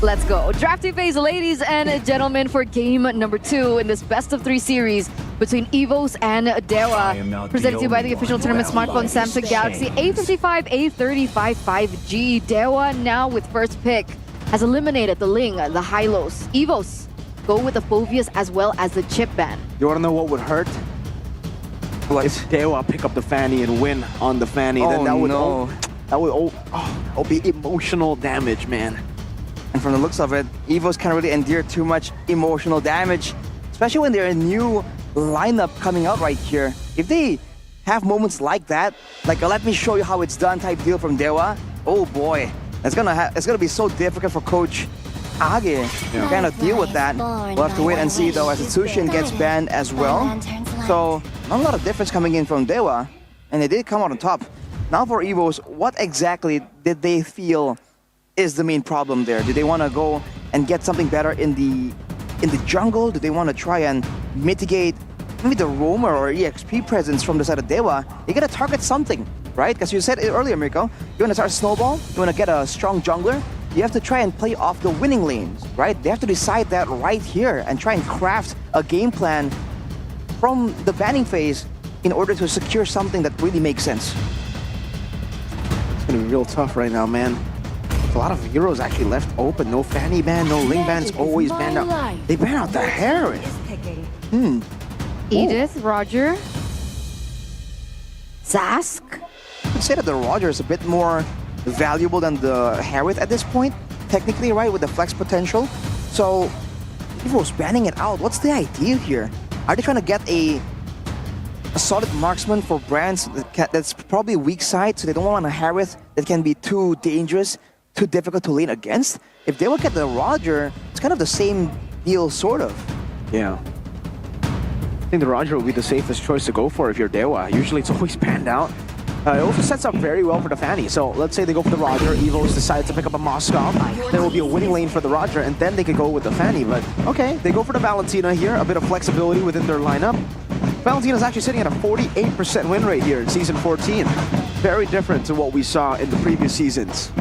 Let's go. Drafting phase, ladies and gentlemen, for game number 2 in this best-of-3 series between Evos and Dewa. Presented to you by the official tournament smartphone Samsung Galaxy A55, A35 5G. Dewa now with first pick has eliminated the Ling, the Hylos. Evos go with the Phobias as well as the chip ban. You wanna know what would hurt? What? If Dewa pick up the Fanny and win on the Fanny, then that would be emotional damage, man. And from the looks of it, Evos can't really endure too much emotional damage, especially when they're a new lineup coming out right here. If they have moments like that, like a let me show you how it's done type deal from Dewa, oh boy, it's gonna be so difficult for Coach Age to kind of deal with that. We'll have to wait and see though, as Tsushin gets banned as well. So not a lot of difference coming in from Dewa, and they did come out on top. Now for Evos, what exactly did they feel is the main problem there? Do they want to go and get something better in the jungle? Do they want to try and mitigate maybe the roamer or EXP presence from the side of Dewa? You gotta target something, right? Because you said it earlier, Mirko, you want to start snowball, you want to get a strong jungler, you have to try and play off the winning lanes, right? They have to decide that right here and try and craft a game plan from the banning phase in order to secure something that really makes sense. It's gonna be real tough right now, man. A lot of heroes actually left open. No Fanny ban, no Ling ban. It's always banned out. They ban out the Harris. Edith, Roger, Zask. I would say that the Roger is a bit more valuable than the Harith at this point, technically, right, with the flex potential. So, Evos banning it out. What's the idea here? Are they trying to get a solid marksman for brands that's probably weak side, so they don't want a Harith that can be too dangerous, too difficult to lane against? If they look at the Roger, it's kind of the same deal, sort of. Yeah. I think the Roger will be the safest choice to go for if you're Dewa. Usually it's always banned out. It also sets up very well for the Fanny. So let's say they go for the Roger, Evos decides to pick up a Moskov, there will be a winning lane for the Roger, and then they could go with the Fanny. But okay, they go for the Valentina here, a bit of flexibility within their lineup. Valentina's actually sitting at a 48% win rate here in Season 14. Very different to what we saw in the previous seasons.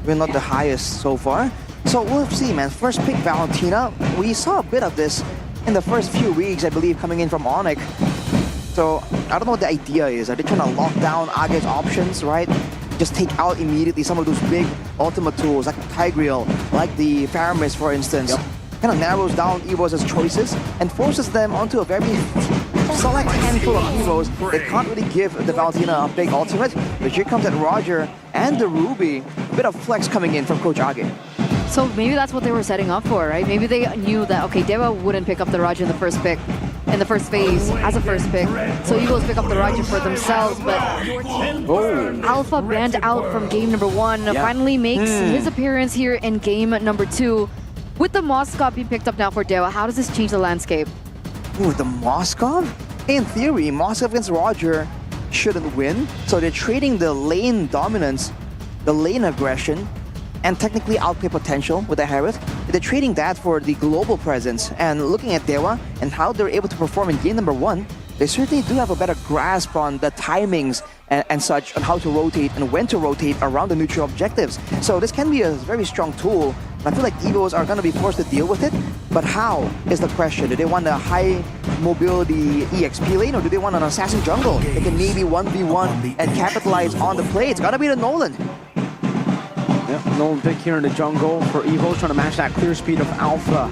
We're not the highest so far. So we'll see, man. First pick Valentina. We saw a bit of this in the first few weeks, I believe, coming in from Onyx. So I don't know what the idea is. Are they trying to lock down Age's options, right? Just take out immediately some of those big ultimate tools like Tigreal, like the Faramis, for instance. Yep. Kind of narrows down Evos' choices and forces them onto a very select handful of Evos that can't really give the Valentina a big ultimate. But here comes that Roger and the Ruby. A bit of flex coming in from Coach Age. So maybe that's what they were setting up for, right? Maybe they knew that, okay, Dewa wouldn't pick up the Roger in the first pick, in the first phase, as a first pick. So Evos pick up the Roger for themselves, but Alpha banned out from game number 1, finally makes his appearance here in game number 2. With the Moskov being picked up now for Dewa, how does this change the landscape? Ooh, the Moskov? In theory, Moskov against Roger shouldn't win. So they're trading the lane dominance, the lane aggression, and technically outplay potential with the Harith. They're trading that for the global presence. And looking at Dewa and how they're able to perform in game number 1, they certainly do have a better grasp on the timings and such, on how to rotate and when to rotate around the neutral objectives. So this can be a very strong tool. I feel like Evos are going to be forced to deal with it, but how is the question? Do they want a high mobility EXP lane, or do they want an assassin jungle? They can maybe 1v1 and capitalize on the play. It's got to be the Nolan. Yep, Nolan pick here in the jungle for Evos, trying to match that clear speed of Alpha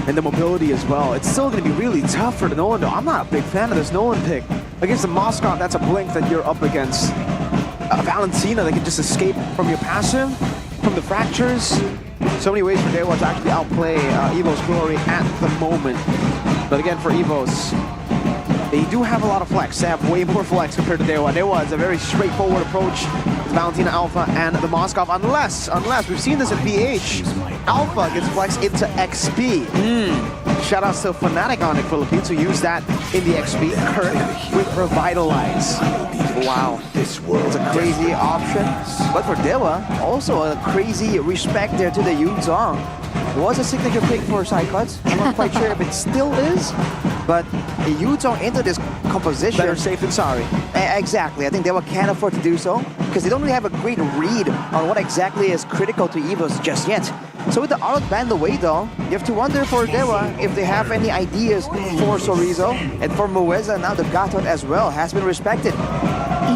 and the mobility as well. It's still going to be really tough for the Nolan, though. I'm not a big fan of this Nolan pick. Against the Moskov, that's a blink that you're up against. Valentina, they can just escape from your passive, from the fractures. So many ways for Dewa to actually outplay Evos' glory at the moment. But again, for Evos, they do have a lot of flex. They have way more flex compared to Dewa. Dewa is a very straightforward approach with Valentina Alpha and the Moskov, unless we've seen this in PH. Alpha gets flex into XP. Shout out to Fnatic on it, Philippines, who used that in the XP. Kirk with Revitalize. Wow, it's a crazy option. But for Dewa, also a crazy respect there to the Yun Zhong. was a signature pick for Psychots. I'm not quite sure if it still is, but a Yuzong into this composition. Better safe than sorry. Exactly. I think Dewa can't afford to do so because they don't really have a great read on what exactly is critical to Evos just yet. So with the Arlet banned away though, you have to wonder for Dewa if they have any ideas for Sorizo, and for Mueza now the Gatot as well has been respected.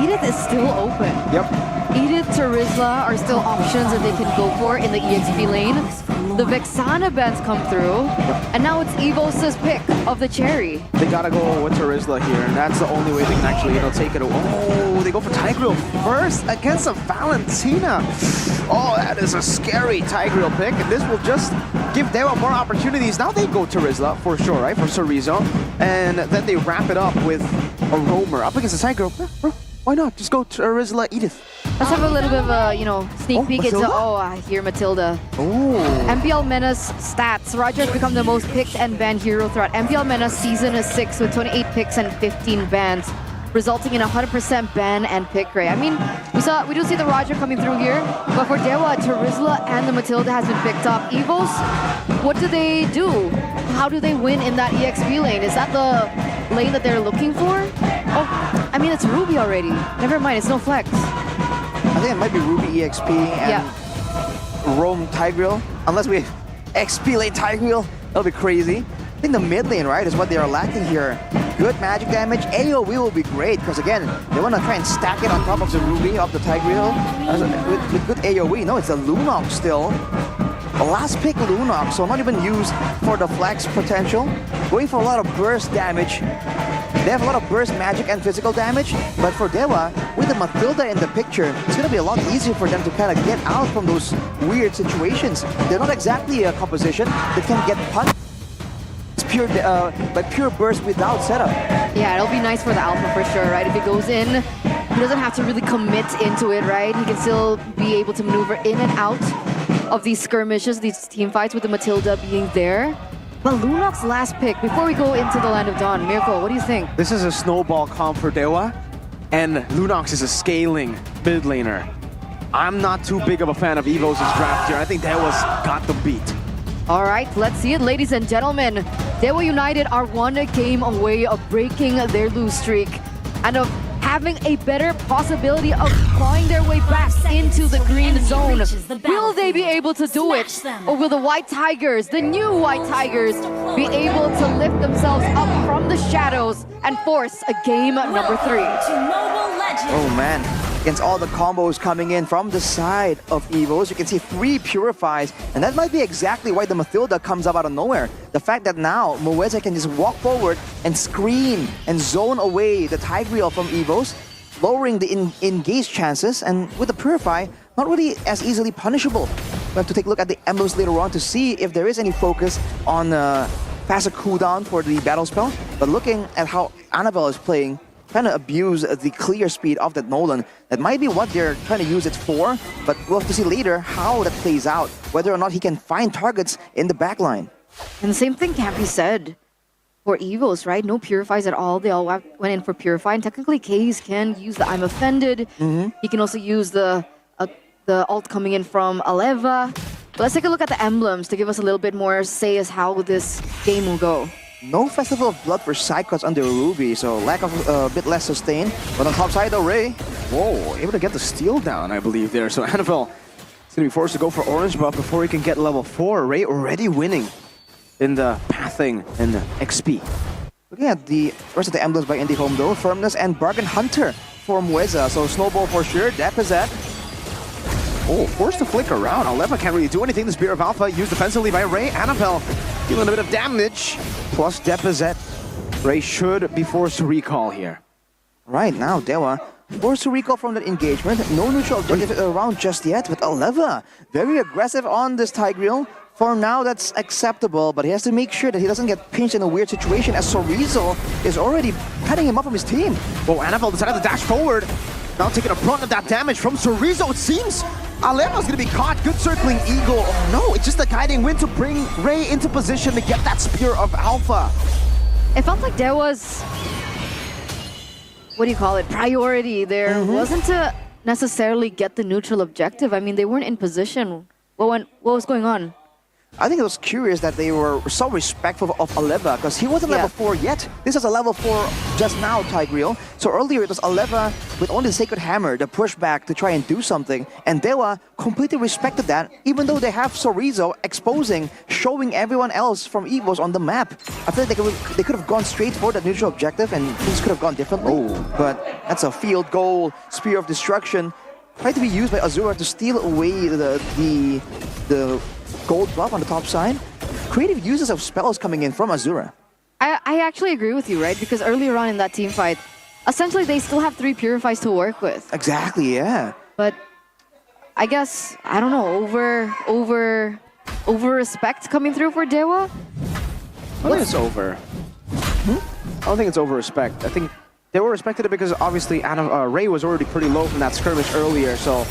Edith is still open. Yep. Edith, Terizla are still options that they can go for in the EXP lane. The Vexana bans come through, and now it's Evos' pick of the Cherry. They gotta go with Terizla here, and that's the only way they can actually, take it. Oh, they go for Tigreal first against a Valentina. Oh, that is a scary Tigreal pick, and this will just give Dewa more opportunities. Now they go Terizla for sure, right? For Sorizo, and then they wrap it up with a Roamer up against a Tigreal. Bro, why not? Just go Terizla, Edith. Let's have a little bit of a, sneak peek into, Matilda? I hear Matilda. Oh. MPL Menace stats. Roger has become the most picked and banned hero throughout MPL Menace Season 6 with 28 picks and 15 bans, resulting in 100% ban and pick rate. I mean, we do see the Roger coming through here, but for Dewa, Terizla and the Matilda has been picked up. Evos, what do they do? How do they win in that EXP lane? Is that the lane that they're looking for? Oh, I mean, it's Ruby already. Never mind, it's no flex. I think it might be Ruby EXP and Roam Tigreal. Unless we XP lane Tigreal, that'll be crazy. I think the mid lane, right, is what they are lacking here. Good magic damage. AoE will be great because again, they want to try and stack it on top of the Ruby, of the Tigreal. With good AoE. No, it's a Lunox still. Last pick Lunox, so not even used for the flex potential. Going for a lot of burst damage. They have a lot of burst magic and physical damage, but for Dewa, with the Matilda in the picture, it's going to be a lot easier for them to kind of get out from those weird situations. They're not exactly a composition that can get punched. It's pure, like pure burst without setup. Yeah, it'll be nice for the Alpha for sure, right? If he goes in, he doesn't have to really commit into it, right? He can still be able to maneuver in and out of these skirmishes, these team fights with the Matilda being there. But Lunox's last pick, before we go into the Land of Dawn, Miracle, what do you think? This is a snowball comp for Dewa, and Lunox is a scaling mid laner. I'm not too big of a fan of Evos' draft here. I think Dewa's got the beat. All right, let's see it, ladies and gentlemen. Dewa United are one game away of breaking their lose streak and of having a better possibility of clawing their way back into the green zone. Will they be able to do it? Or will the White Tigers, the new White Tigers, be able to lift themselves up from the shadows and force a game number 3? Oh man, against all the combos coming in from the side of Evos, you can see 3 Purifies, and that might be exactly why the Matilda comes up out of nowhere. The fact that now Mueza can just walk forward and scream and zone away the Tigreal from Evos, lowering the engage chances, and with the Purify, not really as easily punishable. We have to take a look at the emblems later on to see if there is any focus on faster cooldown for the battle spell, but looking at how Annabelle is playing, trying to abuse the clear speed of that Nolan. That might be what they're trying to use it for, but we'll have to see later how that plays out, whether or not he can find targets in the backline. And the same thing can't be said for Evos, right? No Purifies at all. They all went in for Purify, and technically Kaze can use the I'm Offended. He can also use the ult coming in from Aleva. But let's take a look at the emblems to give us a little bit more say as how this game will go. No Festival of Blood for Psychots under Ruby, so lack of a bit less sustain. But on top side though, Ray. Whoa, able to get the steal down, I believe, there. So Annabelle is going to be forced to go for orange buff before he can get level 4. Ray already winning in the pathing and the XP. Looking at the rest of the emblems by IndieHome though, Firmness and Bargain Hunter for Mueza. So Snowball for sure, Depazet. Oh, forced to flick around. Aleva can't really do anything. The Spear of Alpha used defensively by Ray. Annabelle dealing a bit of damage. Plus Depazet. Ray should be forced to recall here. Right now, Dewa forced to recall from that engagement. No neutral objective around just yet, but Aleva very aggressive on this Tigreal. For now, that's acceptable, but he has to make sure that he doesn't get pinched in a weird situation as Sorizo is already cutting him up from his team. Well, Annabelle decided to dash forward. Now taking a brunt of that damage from Sorizo, it seems. Aleva's gonna be caught. Good circling Eagle. Oh no, it's just a guiding wind to bring Ray into position to get that Spear of Alpha. It felt like there was, what do you call it, priority there. Wasn't to necessarily get the neutral objective. I mean, they weren't in position. What was going on? I think it was curious that they were so respectful of Aleva because he wasn't level 4 yet. This is a level 4 just now, Tigreal. So earlier it was Aleva with only the Sacred Hammer, the pushback to try and do something. And Dewa completely respected that, even though they have Sorizo exposing, showing everyone else from Evos on the map. I feel like they could have gone straight for the neutral objective and things could have gone differently. But that's a field goal, Spear of Destruction. Tried to be used by Azura to steal away the gold buff on the top side. Creative uses of spells coming in from Azura. I actually agree with you, right? Because earlier on in that team fight, essentially they still have 3 Purifies to work with. Exactly, yeah. But I guess, I don't know, over respect coming through for Dewa? I think it's over. I don't think it's over respect. I think they were respected it because obviously Ray was already pretty low from that skirmish earlier, so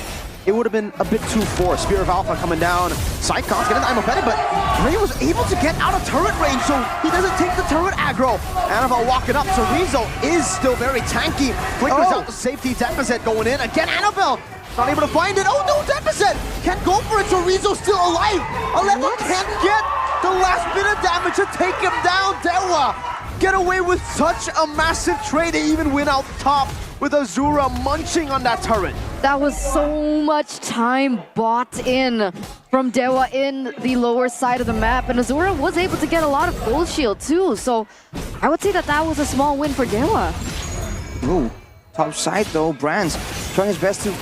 it would have been a bit too forced. Spear of Alpha coming down. Psychon's getting the I'm better, but Ray was able to get out of turret range, so he doesn't take the turret aggro. Annabelle walking up. Sorizo is still very tanky. Flickers out the safety deficit going in. Again, Annabelle not able to find it. Oh no, deficit! Can't go for it. Sorizo's still alive. 11 can't get the last bit of damage to take him down. Dewa get away with such a massive trade. They even win out top with Azura munching on that turret. That was so much time bought in from Dewa in the lower side of the map, and Azura was able to get a lot of gold shield too, so I would say that that was a small win for Dewa. Ooh, top side though, Brands trying his best to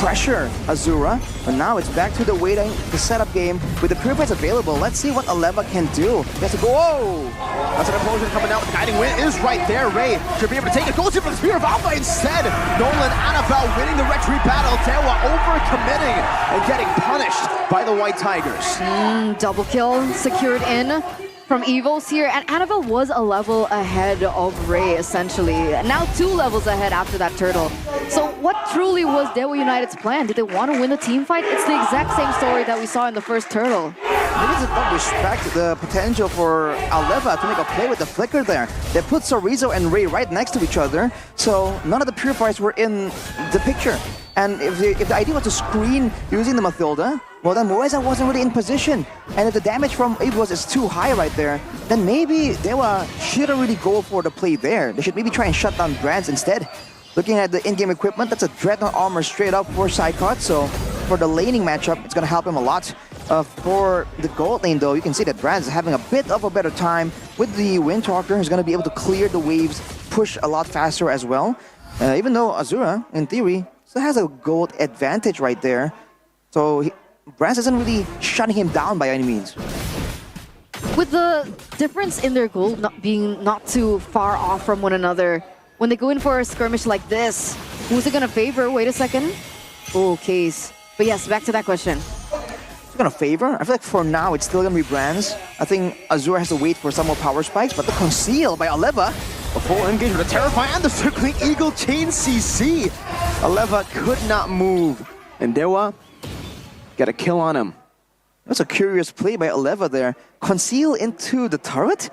pressure Azura, but now it's back to the waiting, the setup game with the Purifiers available. Let's see what Aleva can do. He has to go. Whoa! That's an implosion coming out with the guiding wind is right there. Ray should be able to take it. Goes in for the Spear of Alpha instead. Nolan Annabelle winning the retreat battle. Dewa overcommitting and getting punished by the White Tigers. Double kill secured in from Evos here, and Annabelle was a level ahead of Ray essentially. Now 2 levels ahead after that turtle. So what truly was Dewa United's plan? Did they want to win the team fight? It's the exact same story that we saw in the first turtle. Maybe it's not respect the potential for Aleva to make a play with the flicker there. They put Sorizo and Ray right next to each other, so none of the Purifiers were in the picture. And if the idea was to screen using the Mathilda, well then Moeza wasn't really in position. And if the damage from Evos is too high right there, then maybe Dewa shouldn't really go for the play there. They should maybe try and shut down Brands instead. Looking at the in-game equipment, that's a Dreadnought armor straight up for Psychot, so for the laning matchup, it's gonna help him a lot. For the gold lane though, you can see that Brands is having a bit of a better time with the Windtalker, who's gonna be able to clear the waves, push a lot faster as well. Even though Azura, in theory, still has a gold advantage right there. So Brands isn't really shutting him down by any means. With the difference in their gold not too far off from one another, when they go in for a skirmish like this, who's it gonna favor? Wait a second. Oh, Case. But yes, back to that question. It's gonna favor. I feel like for now it's still gonna be Brands. I think Azura has to wait for some more power spikes, but the conceal by Aleva. A full engage with a Terrify and the Circling Eagle Chain CC. Aleva could not move. And Dewa got a kill on him. That's a curious play by Aleva there. Conceal into the turret?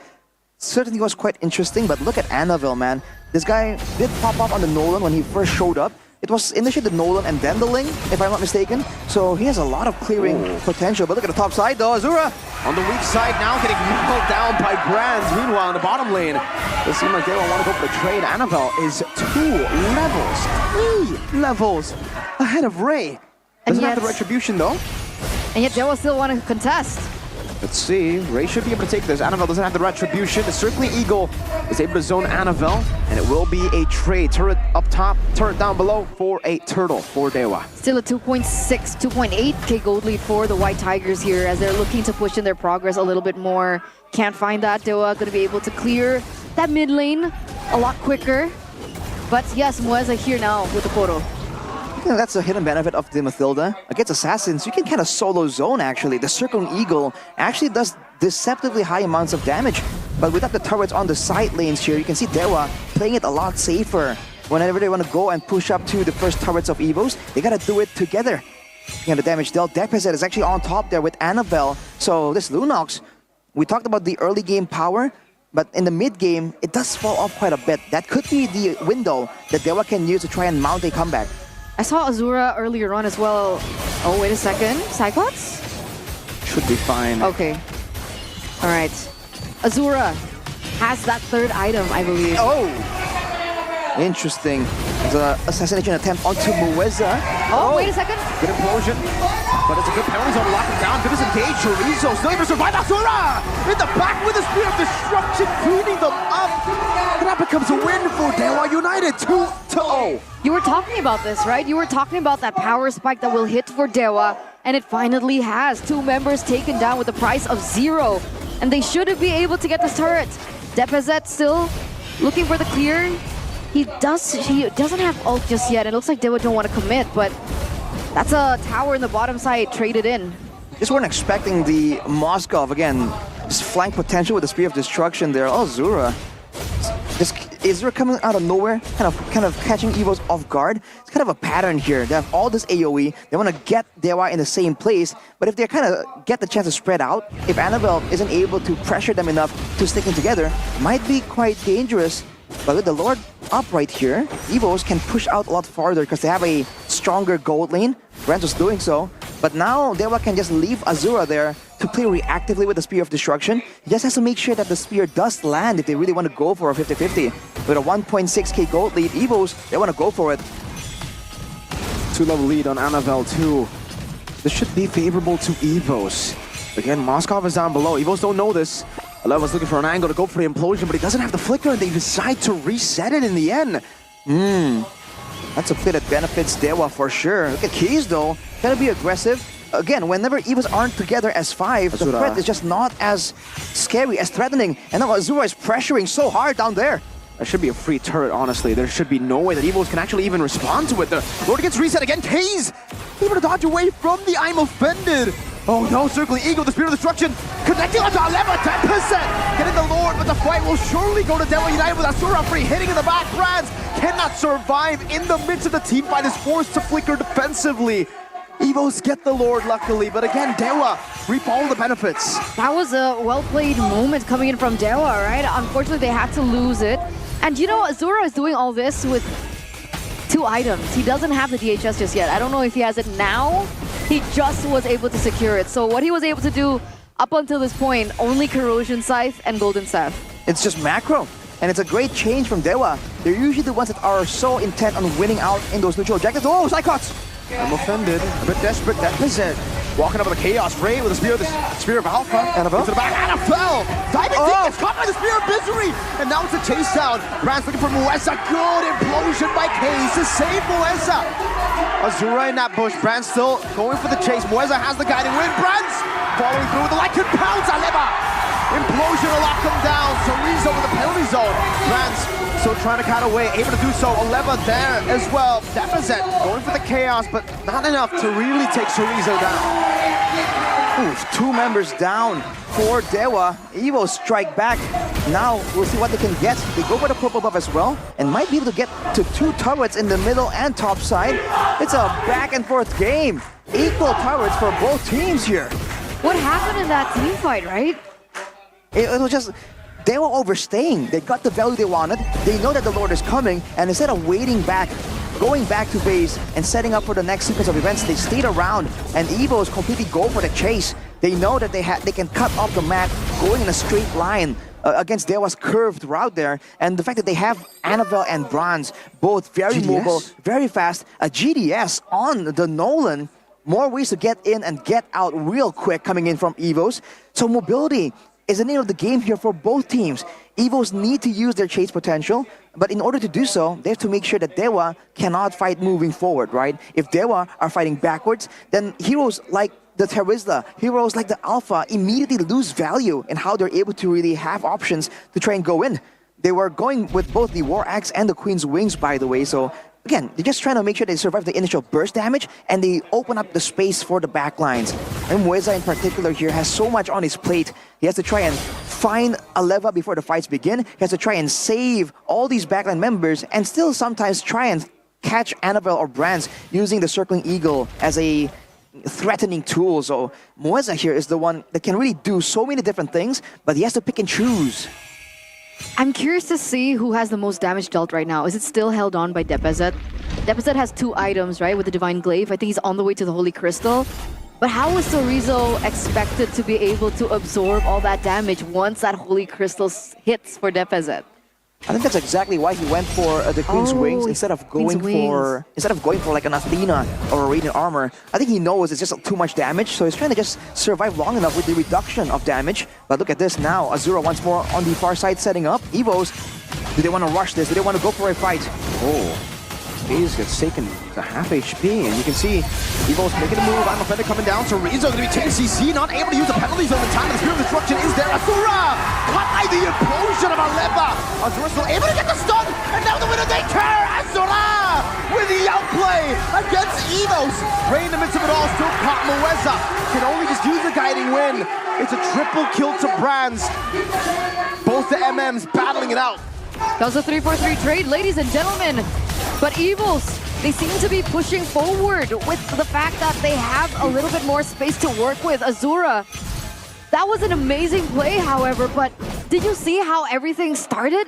Certainly was quite interesting, but look at Annabelle, man. This guy did pop up on the Nolan when he first showed up. It was initially the Nolan and then the Ling, if I'm not mistaken. So he has a lot of clearing potential. But look at the top side though, Azura on the weak side now, getting held down by Brands. Meanwhile, in the bottom lane, it seems like they don't want to go for the trade. Annabelle is 3 levels ahead of Ray. Doesn't have the retribution though. And yet Dewa still want to contest. Let's see. Ray should be able to take this. Annabelle doesn't have the retribution. The Circling Eagle is able to zone Annabelle, and it will be a trade. Turret up top, turret down below for a turtle for Dewa. Still a 2.6, 2.8k gold lead for the White Tigers here as they're looking to push in their progress a little bit more. Can't find that. Dewa going to be able to clear that mid lane a lot quicker. But yes, Moeza here now with the photo. Yeah, that's a hidden benefit of the Mathilda. Against Assassins, you can kind of solo zone actually. The Circling Eagle actually does deceptively high amounts of damage. But without the turrets on the side lanes here, you can see Dewa playing it a lot safer. Whenever they want to go and push up to the first turrets of Evos, they gotta do it together. And the damage dealt. Deficit is actually on top there with Annabelle. So this Lunox, we talked about the early game power, but in the mid game, it does fall off quite a bit. That could be the window that Dewa can use to try and mount a comeback. I saw Azura earlier on as well. Oh, wait a second. Cyclops? should be fine. Okay. All right. Azura has that third item, I believe. Oh! Interesting. It's an assassination attempt onto Mueza. Oh, wait a second. Good implosion. But it's a good penalty zone to lock him down. Good disengage. Chorizo still able to survive. Azura! In the back with the Spear of Destruction, cleaning them up. And that becomes a win for Dewa United. 2-0. You were talking about this, right? You were talking about that power spike that will hit for Dewa, and it finally has. 2 members taken down with the price of 0. And they shouldn't be able to get this turret. Depazet still looking for the clear. He doesn't have ult just yet. It looks like Dewa don't want to commit, but that's a tower in the bottom side traded in. Just weren't expecting the Moskov again. Just flank potential with the Spear of Destruction there. Oh, Zura. Just Azura coming out of nowhere, kind of catching Evos off guard. It's kind of a pattern here. They have all this AoE. They want to get Dewa in the same place, but if they kind of get the chance to spread out, if Annabelle isn't able to pressure them enough to sticking together, might be quite dangerous. But with the Lord up right here, Evos can push out a lot farther because they have a stronger gold lane. Brent was doing so. But now Dewa can just leave Azura there to play reactively with the Spear of Destruction. He just has to make sure that the Spear does land if they really want to go for a 50-50. With a 1.6k gold lead, Evos, they want to go for it. 2-level lead on Annabelle too. This should be favorable to Evos. Again, Moskov is down below. Evos don't know this. Aleva's looking for an angle to go for the implosion, but he doesn't have the flicker, and they decide to reset it in the end. That's a play that benefits Dewa for sure. Look at Keys though, gotta be aggressive. Again, whenever Evos aren't together as 5, the threat is just not as scary, as threatening. And now Azura is pressuring so hard down there. That should be a free turret, honestly. There should be no way that Evos can actually even respond to it. The Lord gets reset again. Kaze able to dodge away from the I'm Offended. Oh no, circling Eagle, the Spear of Destruction, connecting onto Aleva, 10%! Getting the Lord, but the fight will surely go to Dewa United with Azura free, hitting in the back. Brands cannot survive in the midst of the team fight, is forced to flicker defensively. Evos get the Lord, luckily, but again, Dewa reap all the benefits. That was a well-played moment coming in from Dewa, right? Unfortunately, they had to lose it. And you know, Azura is doing all this with 2 items. He doesn't have the DHS just yet. I don't know if he has it now. He just was able to secure it. So what he was able to do up until this point, only Corrosion Scythe and Golden Staff. It's just macro. And it's a great change from Dewa. They're usually the ones that are so intent on winning out in those neutral objectives. Oh, Psychots! I'm offended. A bit desperate. That is it. Walking up with the Chaos Ray with the Spear of Alpha. Annabelle? Into the back. Annabelle! Diving deep. It's caught by the Spear of Misery. And now it's a chase down. Brand's looking for Mueza. Good implosion by Case to save Mueza. Azura in that bush. Brand still going for the chase. Mueza has the guiding wind. Brand's following through with the Lycan Pounce. Aleva! Implosion to lock him down. Chorizo with the penalty zone. Brand's still trying to cut away. Able to do so. Aleva there as well. Depazet going for the Chaos, but not enough to really take Chorizo down. Oof, 2 members down for Dewa. Evo strike back. Now we'll see what they can get. They go for the purple buff as well, and might be able to get to 2 turrets in the middle and top side. It's a back and forth game. Equal turrets for both teams here. What happened in that team fight, right? It was just, they were overstaying. They got the value they wanted. They know that the Lord is coming, and instead of waiting back, going back to base and setting up for the next sequence of events, they stayed around, and Evos completely go for the chase. They know that they can cut off the map going in a straight line against Dewa's curved route there, and the fact that they have Annabelle and Bronze, both very mobile, very fast, a GDS on the Nolan, more ways to get in and get out real quick coming in from Evos. So mobility is the name of the game here for both teams. Evos need to use their chase potential, but in order to do so, they have to make sure that Dewa cannot fight moving forward, right? If Dewa are fighting backwards, then heroes like the Terizla, heroes like the Alpha immediately lose value in how they're able to really have options to try and go in. They were going with both the War Axe and the Queen's Wings, by the way, so again, they're just trying to make sure they survive the initial burst damage and they open up the space for the backlines. And Mueza in particular here has so much on his plate. He has to try and find Aleva before the fights begin. He has to try and save all these backline members and still sometimes try and catch Annabelle or Brands using the Circling Eagle as a threatening tool. So Mueza here is the one that can really do so many different things, but he has to pick and choose. I'm curious to see who has the most damage dealt right now. Is it still held on by Depazet? Depazet has 2 items, right, with the Divine Glaive. I think he's on the way to the Holy Crystal. But how was Sorizo expected to be able to absorb all that damage once that Holy Crystal hits for DPZ? I think that's exactly why he went for the Queen's Wings instead of going for like an Athena or a Radiant Armor. I think he knows it's just too much damage, so he's trying to just survive long enough with the reduction of damage. But look at this now, Azura once more on the far side setting up. Evos, do they want to rush this? Do they want to go for a fight? Oh. Gaze gets taken to half HP, and you can see Evos making a move. I'm offended coming down. So Rizzo going to be taking CC, not able to use the penalty zone in time. The Spirit of Destruction is there. Azura caught by the implosion of Aleva. Azura still able to get the stun, and now the winner they care. Azura with the outplay against Evos. Ray in the midst of it all, still caught Moeza. Can only just use the guiding win. It's a triple kill to Brands. Both the MMs battling it out. That was a 3-4-3 trade, ladies and gentlemen. But Evos, they seem to be pushing forward with the fact that they have a little bit more space to work with. Azura, that was an amazing play, however, but did you see how everything started?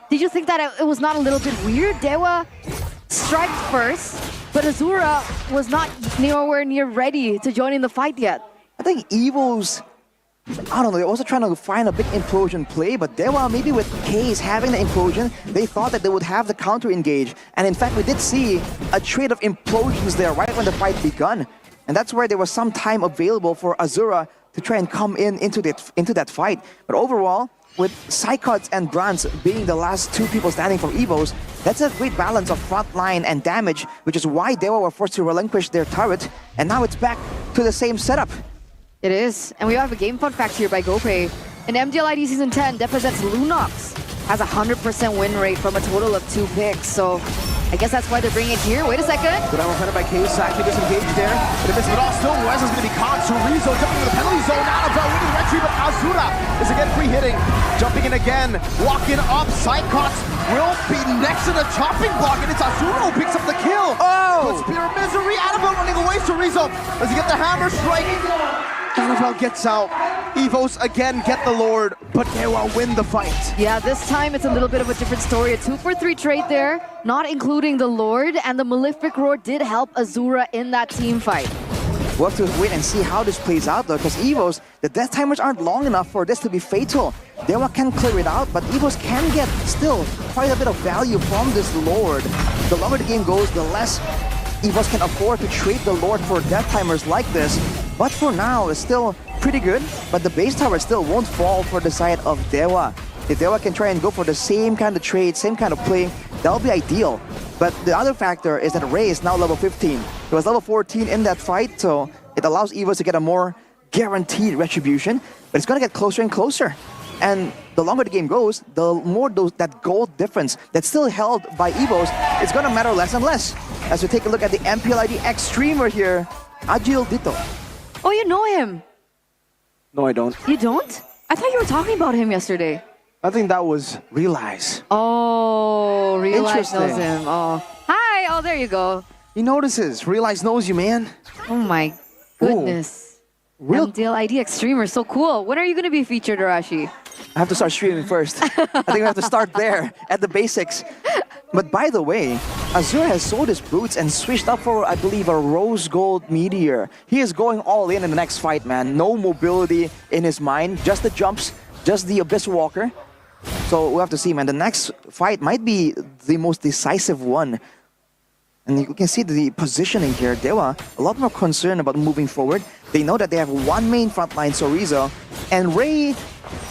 Did you think that it was not a little bit weird? Dewa striked first, but Azura was not nowhere near ready to join in the fight yet. I think Evos, I don't know, they're also trying to find a big implosion play, but Dewa, maybe with Case having the implosion, they thought that they would have the counter engage. And in fact, we did see a trade of implosions there right when the fight begun. And that's where there was some time available for Azura to try and come into that fight. But overall, with Psychots and Brands being the last two people standing for Evos, that's a great balance of frontline and damage, which is why Dewa were forced to relinquish their turret. And now it's back to the same setup. It is, and we have a game fun fact here by GoPay. In MDLID Season 10, DPZ's Lunox has a 100% win rate from a total of 2 picks, so I guess that's why they're bringing it here. Wait a second. Good armor defended by Case, actually disengaged there. But in the midst of it all, still Moeza's going to be caught. Chorizo jumping into the penalty zone, Annabelle with the retreat, but Azura is again free hitting. Jumping in again, walking up, Psychots will be next to the chopping block, and it's Azura who picks up the kill. Oh! Spear of Misery, Annabelle running away, Chorizo. Does he get the hammer strike? Annabelle gets out. Evos again get the Lord, but Dewa win the fight. Yeah, this time it's a little bit of a different story. A 2-for-3 trade there, not including the Lord, and the Malefic Roar did help Azura in that team fight. We'll have to wait and see how this plays out though, because Evos, the death timers aren't long enough for this to be fatal. Dewa can clear it out, but Evos can get still quite a bit of value from this Lord. The longer the game goes, the less Evos can afford to trade the Lord for death timers like this. But for now, it's still pretty good, but the base tower still won't fall for the side of Dewa. If Dewa can try and go for the same kind of trade, same kind of play, that'll be ideal. But the other factor is that Ray is now level 15. He was level 14 in that fight, so it allows Evos to get a more guaranteed retribution, but it's gonna get closer and closer. And the longer the game goes, the more that gold difference that's still held by Evos, it's gonna matter less and less. As we take a look at the MPLID X streamer here, Agil Dito. Oh, you know him? No, I don't. You don't? I thought you were talking about him yesterday. I think that was Realize. Oh, Realize knows Interesting. him. Oh, hi. Oh, there you go. He notices. Realize knows you, man. Oh my goodness. Real. MDLID X streamer, so cool. When are you going to be featured, Arashi? I have to start streaming first. I think we have to start there, at the basics. But by the way, Azura has sold his boots and switched up for, I believe, a rose gold meteor. He is going all in the next fight, man. No mobility in his mind, just the jumps, just the Abyss Walker. So we'll have to see, man. The next fight might be the most decisive one. And you can see the positioning here. Dewa, a lot more concerned about moving forward. They know that they have one main frontline, Sorizo, and Ray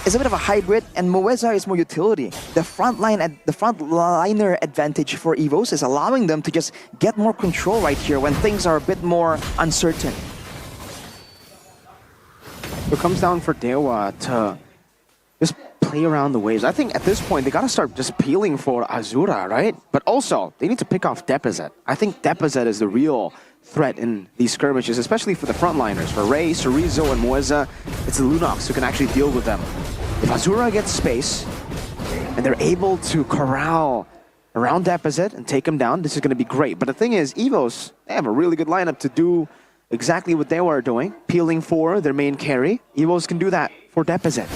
is a bit of a hybrid, and Moeza is more utility. The frontliner advantage for Evos is allowing them to just get more control right here when things are a bit more uncertain. It comes down for Dewa to just play around the waves. I think at this point, they got to start just peeling for Azura, right? But also, they need to pick off DPZ. I think DPZ is the real threat in these skirmishes, especially for the frontliners. For Ray, Chorizo, and Moeza, it's the Lunox who can actually deal with them. If Azura gets space, and they're able to corral around DPZ and take him down, this is going to be great. But the thing is, Evos, they have a really good lineup to do exactly what they were doing, peeling for their main carry. Evos can do that for DPZ.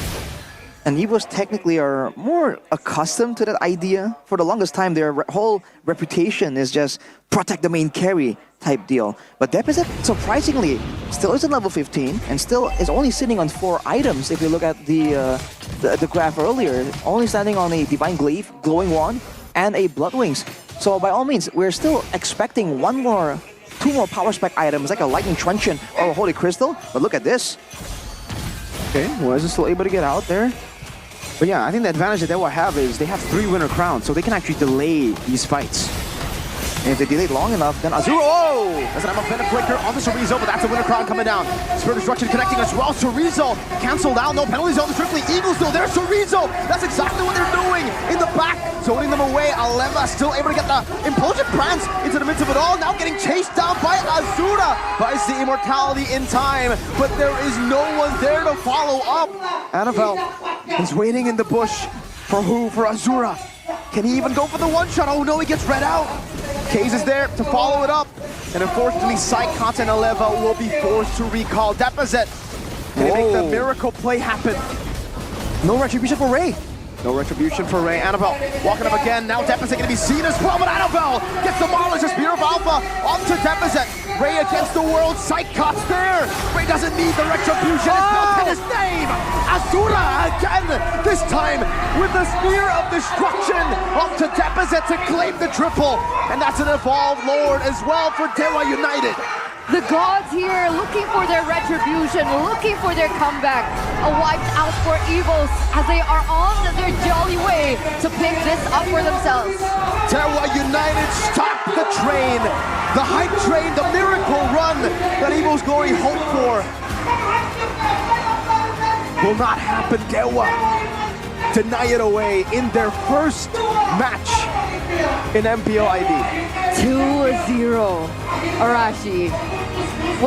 And Evos technically are more accustomed to that idea. For the longest time, their whole reputation is just protect the main carry type deal. But Deposit, surprisingly, still isn't level 15 and still is only sitting on 4 items. If you look at the graph earlier, only standing on a Divine Glaive, Glowing Wand, and a Blood Wings. So by all means, we're still expecting 2 more power spec items like a Lightning Truncheon or a Holy Crystal. But look at this. Okay, Wes is still able to get out there. But yeah, I think the advantage that Dewa have is they have 3 winner crowns, so they can actually delay these fights. And if they delay long enough, then Azura, oh! That's an Venom Flicker on the Chorizo, but that's a winner crown coming down. Spirit Destruction connecting as well. Chorizo canceled out, no penalties on the Strictly Eagles still there. Chorizo, that's exactly what they're doing in the back, zoning them away. Aleva still able to get the Implosion Prance into the midst of it all. Now getting chased down by Azura. Buys the immortality in time, but there is no one there to follow up. Annabelle is waiting in the bush. For who? For Azura. Can he even go for the one-shot? Oh no, he gets read out. Kaze is there to follow it up. And unfortunately, Psychot and Aleva will be forced to recall. Deposit, can he make the miracle play happen? No retribution for Ray. No retribution for Ray. Annabelle walking up again. Now Deposit going to be seen as well, but Annabelle gets the Marlins, a Spear of Alpha onto Deposit. Ray against the world. Psychot's there. Ray doesn't need the retribution. It's built in his name. Azura again, this time with the Spear of Destruction onto Deposit to claim the triple. And that's an Evolved Lord as well for Dewa United. The gods here looking for their retribution, looking for their comeback. A wiped out for Evos as they are on their jolly way to pick this up for themselves. Dewa United stop the train, the hype train, the miracle run that Evos Glory hoped for. Will not happen. Dewa deny it away in their first match in MPL ID. 2-0. Arashi. What